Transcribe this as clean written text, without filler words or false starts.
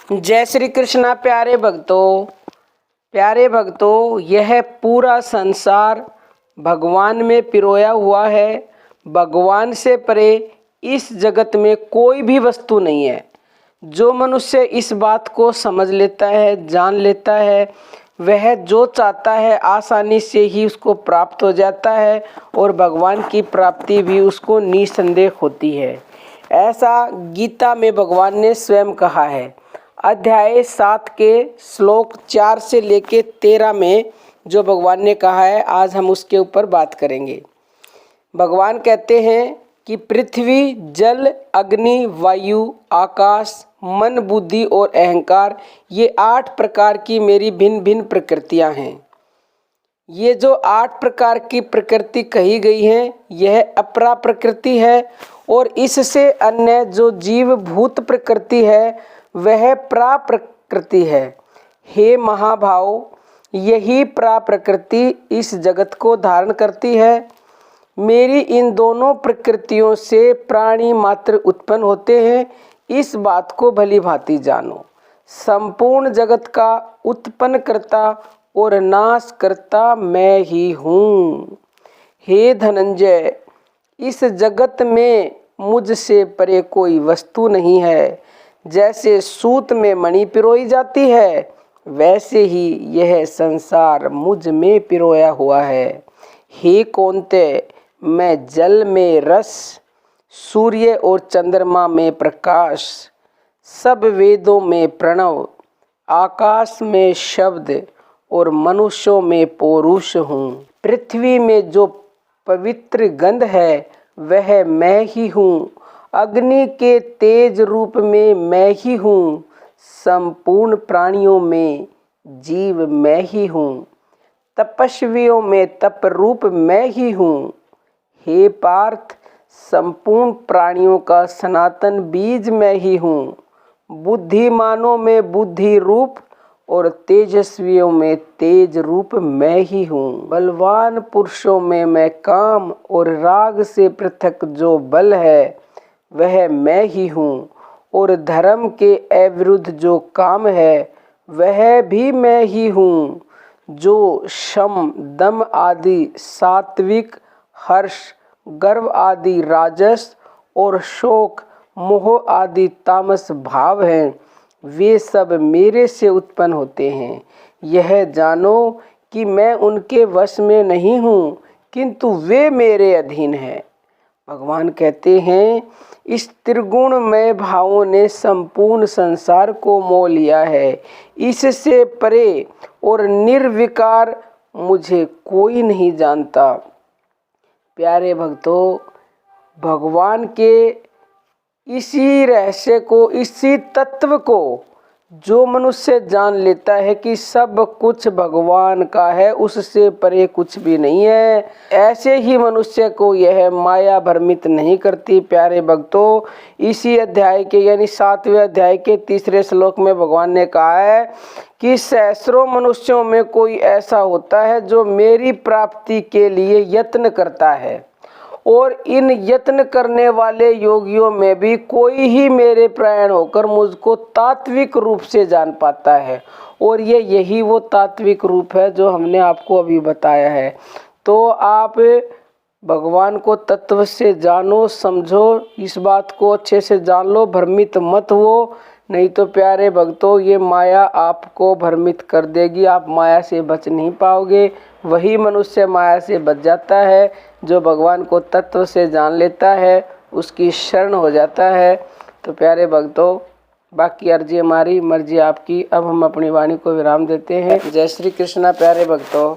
जय श्री कृष्णा। प्यारे भक्तों, यह पूरा संसार भगवान में पिरोया हुआ है। भगवान से परे इस जगत में कोई भी वस्तु नहीं है। जो मनुष्य इस बात को समझ लेता है, जान लेता है, वह जो चाहता है आसानी से ही उसको प्राप्त हो जाता है और भगवान की प्राप्ति भी उसको निसंदेह होती है। ऐसा गीता में भगवान ने स्वयं कहा है। अध्याय 7 के श्लोक 4 से लेके 13 में जो भगवान ने कहा है, आज हम उसके ऊपर बात करेंगे। भगवान कहते हैं कि पृथ्वी, जल, अग्नि, वायु, आकाश, मन, बुद्धि और अहंकार, ये 8 प्रकार की मेरी भिन्न भिन्न प्रकृतियां हैं। ये जो 8 प्रकार की प्रकृति कही गई है, यह अपरा प्रकृति है और इससे अन्य जो जीव भूत प्रकृति है वह प्रा प्रकृति है। हे महाभाव, यही प्रा प्रकृति इस जगत को धारण करती है। मेरी इन दोनों प्रकृतियों से प्राणी मात्र उत्पन्न होते हैं, इस बात को भली भांति जानो। संपूर्ण जगत का उत्पन्न करता और नाश करता मैं ही हूँ। हे धनंजय, इस जगत में मुझसे परे कोई वस्तु नहीं है। जैसे सूत में मणि पिरोई जाती है, वैसे ही यह संसार मुझ में पिरोया हुआ है। हे कौन्तेय, मैं जल में रस, सूर्य और चंद्रमा में प्रकाश, सब वेदों में प्रणव, आकाश में शब्द और मनुष्यों में पौरुष हूँ। पृथ्वी में जो पवित्र गंध है वह मैं ही हूँ। अग्नि के तेज रूप में मैं ही हूँ। संपूर्ण प्राणियों में जीव मैं ही हूँ। तपस्वियों में तप रूप मैं ही हूँ। हे पार्थ, संपूर्ण प्राणियों का सनातन बीज मैं ही हूँ। बुद्धिमानों में बुद्धि रूप और तेजस्वियों में तेज रूप मैं ही हूँ। बलवान पुरुषों में मैं काम और राग से पृथक जो बल है वह मैं ही हूँ और धर्म के अविरुद्ध जो काम है वह भी मैं ही हूँ। जो शम, दम आदि सात्विक, हर्ष, गर्व आदि राजस और शोक, मोह आदि तामस भाव हैं, वे सब मेरे से उत्पन्न होते हैं। यह जानो कि मैं उनके वश में नहीं हूँ, किंतु वे मेरे अधीन हैं। भगवान कहते हैं, इस त्रिगुणमय भावों ने संपूर्ण संसार को मोह लिया है। इससे परे और निर्विकार मुझे कोई नहीं जानता। प्यारे भक्तों, भगवान के इसी रहस्य को, इसी तत्व को जो मनुष्य जान लेता है कि सब कुछ भगवान का है, उससे परे कुछ भी नहीं है, ऐसे ही मनुष्य को यह माया भ्रमित नहीं करती। प्यारे भक्तों, इसी अध्याय के यानी 7वें अध्याय के 3 श्लोक में भगवान ने कहा है कि सहस्रों मनुष्यों में कोई ऐसा होता है जो मेरी प्राप्ति के लिए यत्न करता है और इन यत्न करने वाले योगियों में भी कोई ही मेरे प्रायण होकर मुझको तात्विक रूप से जान पाता है। और यही वो तात्विक रूप है जो हमने आपको अभी बताया है। तो आप भगवान को तत्व से जानो, समझो, इस बात को अच्छे से जान लो, भ्रमित मत हो। नहीं तो प्यारे भक्तों, ये माया आपको भ्रमित कर देगी, आप माया से बच नहीं पाओगे। वही मनुष्य माया से बच जाता है जो भगवान को तत्व से जान लेता है, उसकी शरण हो जाता है। तो प्यारे भक्तों, बाकी अर्जी हमारी, मर्जी आपकी। अब हम अपनी वाणी को विराम देते हैं। जय श्री कृष्णा। प्यारे भक्तों।